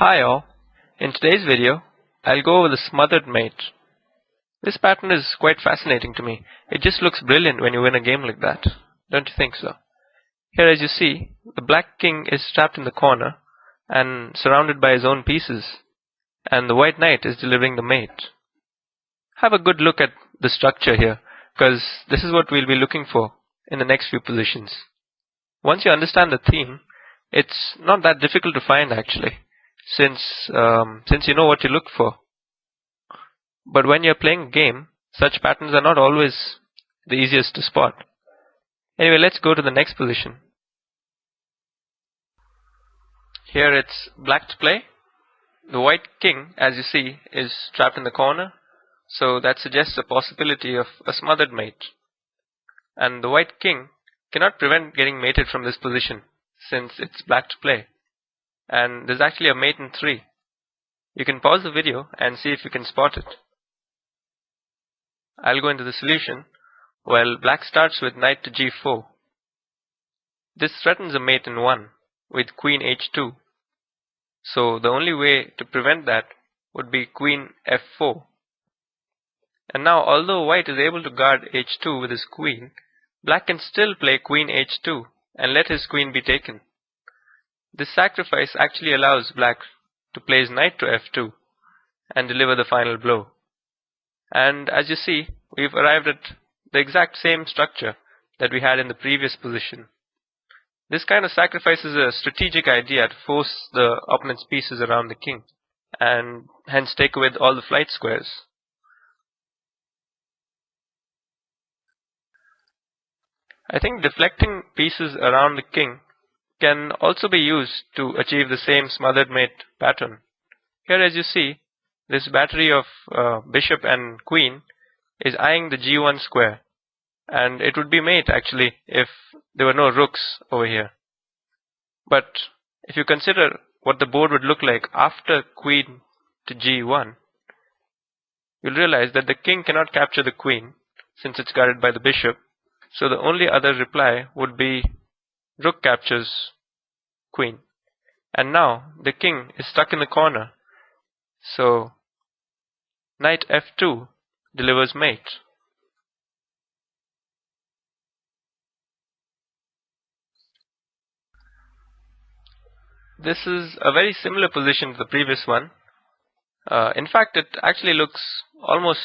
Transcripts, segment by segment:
Hi all, in today's video, I'll go over the smothered mate. This pattern is quite fascinating to me. It just looks brilliant when you win a game like that. Don't you think so? Here as you see, the black king is trapped in the corner and surrounded by his own pieces, and the white knight is delivering the mate. Have a good look at the structure here, because this is what we'll be looking for in the next few positions. Once you understand the theme, it's not that difficult to find actually, since you know what you look for. But when you're playing a game, such patterns are not always the easiest to spot. Anyway, let's go to the next position. Here it's black to play. The white king, as you see, is trapped in the corner, so that suggests a possibility of a smothered mate. And the white king cannot prevent getting mated from this position, since it's black to play. And there's actually a mate in 3. You can pause the video and see if you can spot it. I'll go into the solution. Well, black starts with knight to g4. This threatens a mate in 1 with queen h2. So the only way to prevent that would be queen f4. And now, although white is able to guard h2 with his queen, black can still play queen h2 and let his queen be taken. This sacrifice actually allows black to play his knight to f2 and deliver the final blow. And as you see, we've arrived at the exact same structure that we had in the previous position. This kind of sacrifice is a strategic idea to force the opponent's pieces around the king and hence take away all the flight squares. I think deflecting pieces around the king can also be used to achieve the same smothered mate pattern. Here as you see, this battery of bishop and queen is eyeing the g1 square, and it would be mate actually if there were no rooks over here. But if you consider what the board would look like after queen to g1, you'll realize that the king cannot capture the queen since it's guarded by the bishop, so the only other reply would be rook captures queen. And now the king is stuck in the corner, so knight f2 delivers mate. This is a very similar position to the previous one. In fact, it actually looks almost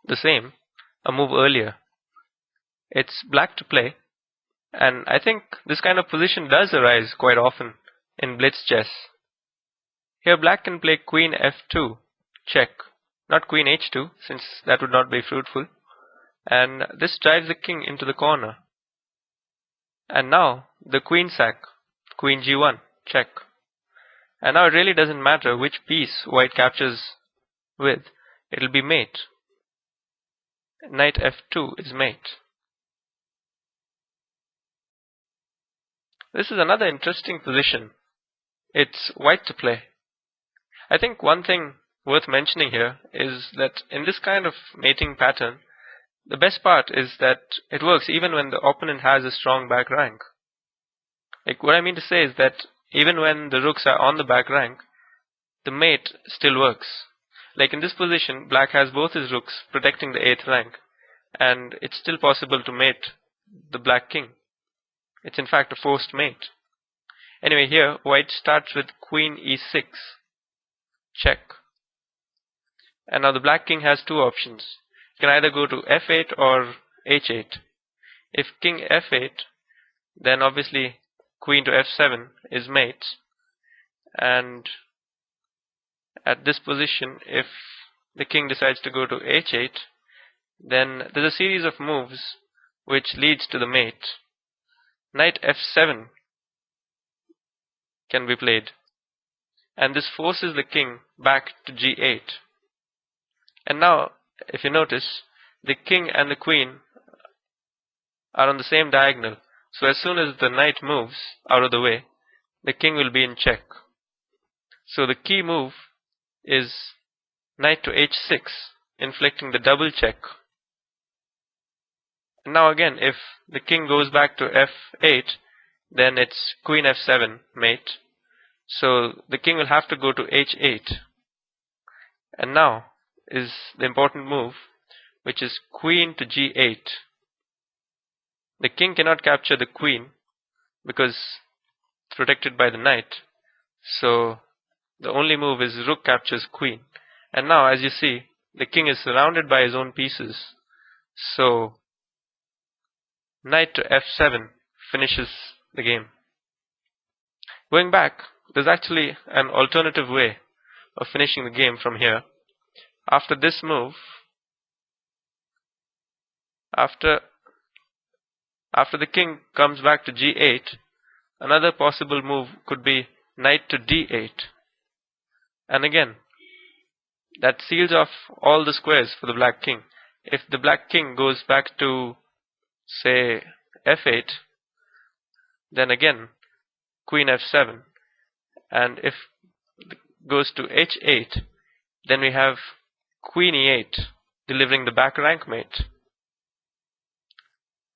the same, a move earlier. It's black to play, and I think this kind of position does arise quite often in blitz chess. Here black can play queen f2, check, not queen h2 since that would not be fruitful, and this drives the king into the corner. And now the queen sack, queen g1, check. And now it really doesn't matter which piece white captures with, it'll be mate. Knight f2 is mate. This is another interesting position. It's white to play. I think one thing worth mentioning here is that in this kind of mating pattern, the best part is that it works even when the opponent has a strong back rank. Like, what I mean to say is that even when the rooks are on the back rank, the mate still works. Like in this position, black has both his rooks protecting the 8th rank, and it's still possible to mate the black king. It's in fact a forced mate. Anyway, here white starts with queen e6, check. And now the black king has 2 options. You can either go to f8 or h8. If king f8, then obviously queen to f7 is mate. And at this position, if the king decides to go to h8, then there's a series of moves which leads to the mate. Knight f7 can be played, and this forces the king back to g8. And now, if you notice, the king and the queen are on the same diagonal, so as soon as the knight moves out of the way, the king will be in check. So the key move is knight to h6, inflicting the double check. And now again, if the king goes back to f8, then it's queen f7 mate, So the king will have to go to h8. And now is the important move, which is queen to g8. The king cannot capture the queen because it's protected by the knight. So the only move is rook captures queen. And now, as you see, the king is surrounded by his own pieces. So knight to f7 finishes the game. Going back, there's actually an alternative way of finishing the game from here. After this move, after the king comes back to g8, another possible move could be knight to d8. And again, that seals off all the squares for the black king. If the black king goes back to, say, f8, then again, queen f7. And if it goes to h8, then we have queen e8, delivering the back rank mate.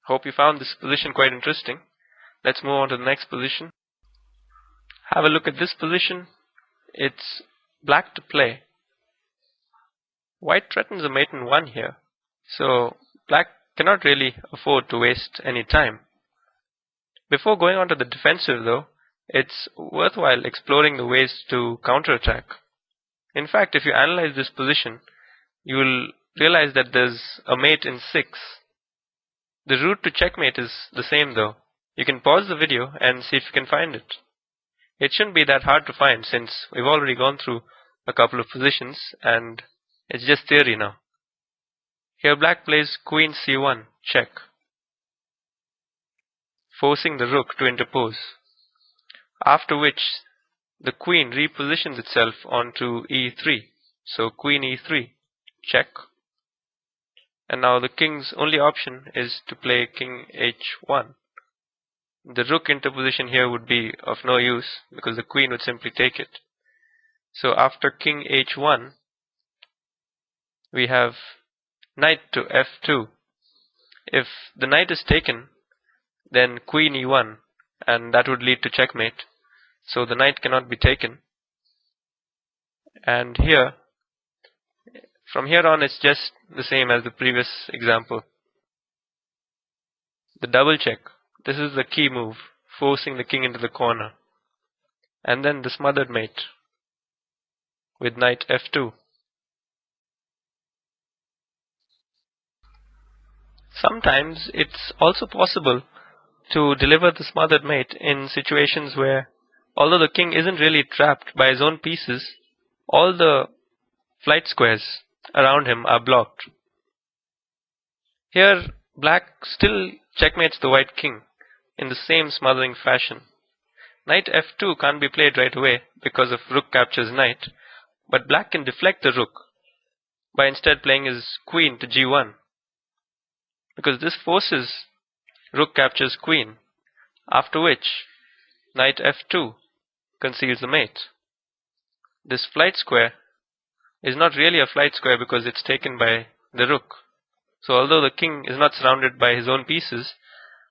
Hope you found this position quite interesting. Let's move on to the next position. Have a look at this position. It's black to play. White threatens a mate in 1 here, so black cannot really afford to waste any time. Before going on to the defensive though, it's worthwhile exploring the ways to counterattack. In fact, if you analyze this position, you will realize that there's a mate in 6. The route to checkmate is the same though. You can pause the video and see if you can find it. It shouldn't be that hard to find since we've already gone through a couple of positions and it's just theory now. Here black plays queen c1, check, forcing the rook to interpose, after which the queen repositions itself onto e3, so queen e3, check. And now the king's only option is to play king h1. The rook interposition here would be of no use because the queen would simply take it. So after king h1, we have knight to f2. If the knight is taken, then queen e1, and that would lead to checkmate. So the knight cannot be taken. And here, from here on, it's just the same as the previous example. The double check. This is the key move, forcing the king into the corner. And then the smothered mate with knight f2. Sometimes it's also possible to deliver the smothered mate in situations where, although the king isn't really trapped by his own pieces, all the flight squares around him are blocked. Here, black still checkmates the white king in the same smothering fashion. Knight f2 can't be played right away because of rook captures knight, but black can deflect the rook by instead playing his queen to g1, because this forces rook captures queen, after which knight f2 conceals the mate. This flight square is not really a flight square because it's taken by the rook. So although the king is not surrounded by his own pieces,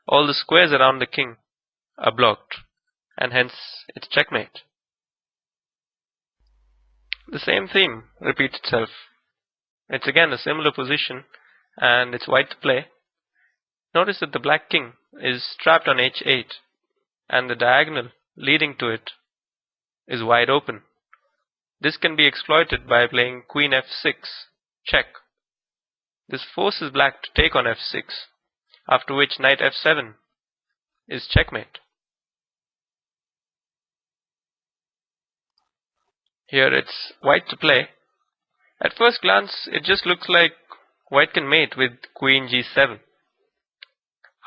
all the squares around the king are blocked, and hence it's checkmate. The same theme repeats itself. It's again a similar position, and it's white to play. Notice that the black king is trapped on h8, and the diagonal leading to it is wide open. This can be exploited by playing queen f6, check. This forces black to take on f6, after which knight f7 is checkmate. Here it's white to play. At first glance, it just looks like white can mate with queen g7.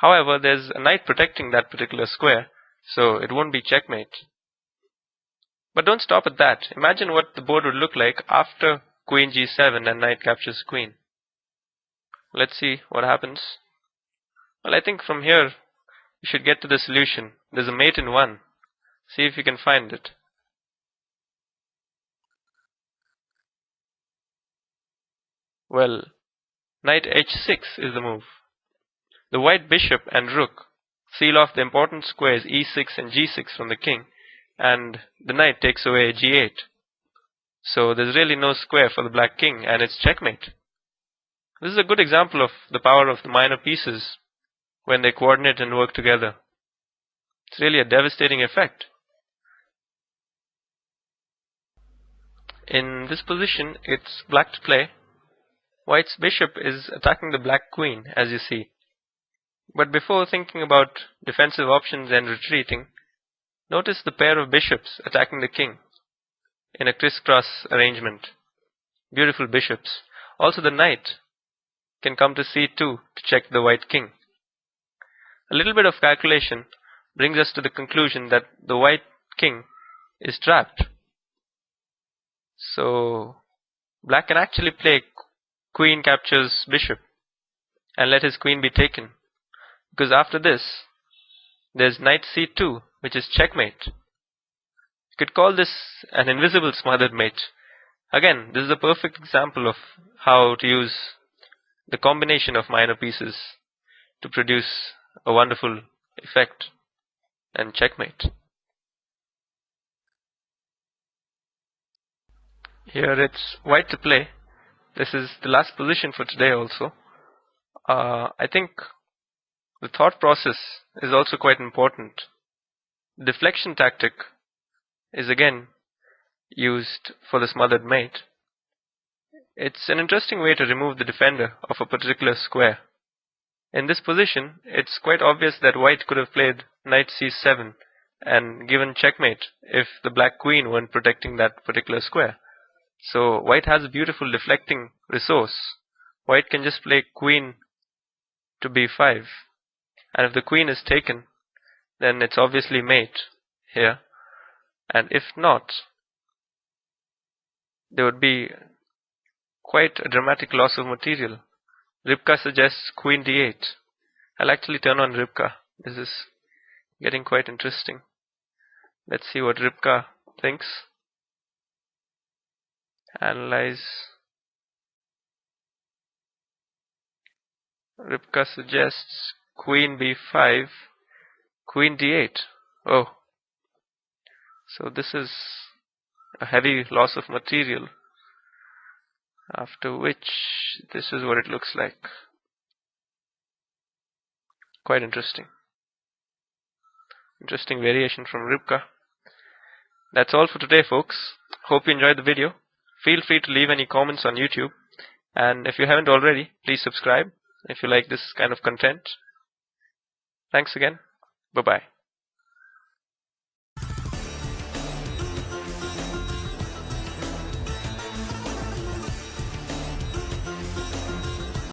However, there's a knight protecting that particular square, so it won't be checkmate. But don't stop at that. Imagine what the board would look like after queen g7 and knight captures queen. Let's see what happens. Well, I think from here you should get to the solution. There's a mate in 1. See if you can find it. Well, knight h6 is the move. The white bishop and rook seal off the important squares e6 and g6 from the king, and the knight takes away g8. So there's really no square for the black king, and it's checkmate. This is a good example of the power of the minor pieces when they coordinate and work together. It's really a devastating effect. In this position, it's black to play. White's bishop is attacking the black queen, as you see. But before thinking about defensive options and retreating, notice the pair of bishops attacking the king in a crisscross arrangement. Beautiful bishops. Also the knight can come to c2 to check the white king. A little bit of calculation brings us to the conclusion that the white king is trapped. So black can actually play queen captures bishop and let his queen be taken, because after this there's knight c2, which is checkmate. You could call this an invisible smothered mate. Again, this is a perfect example of how to use the combination of minor pieces to produce a wonderful effect and checkmate. Here it's white to play. This is the last position for today also. I think the thought process is also quite important. The deflection tactic is again used for the smothered mate. It's an interesting way to remove the defender of a particular square. In this position, it's quite obvious that white could have played knight c7 and given checkmate if the black queen weren't protecting that particular square. So white has a beautiful deflecting resource. White can just play queen to b5, and if the queen is taken, then it's obviously mate here, and if not, there would be quite a dramatic loss of material. Rybka suggests queen d8. I'll actually turn on Rybka. This is getting quite interesting. Let's see what Rybka thinks. Analyze. Rybka suggests queen b5, queen d8. Oh, so this is a heavy loss of material, after which this is what it looks like. Quite interesting. Interesting variation from Rybka. That's all for today, folks. Hope you enjoyed the video. Feel free to leave any comments on YouTube, and if you haven't already, please subscribe if you like this kind of content. Thanks again. Bye-bye.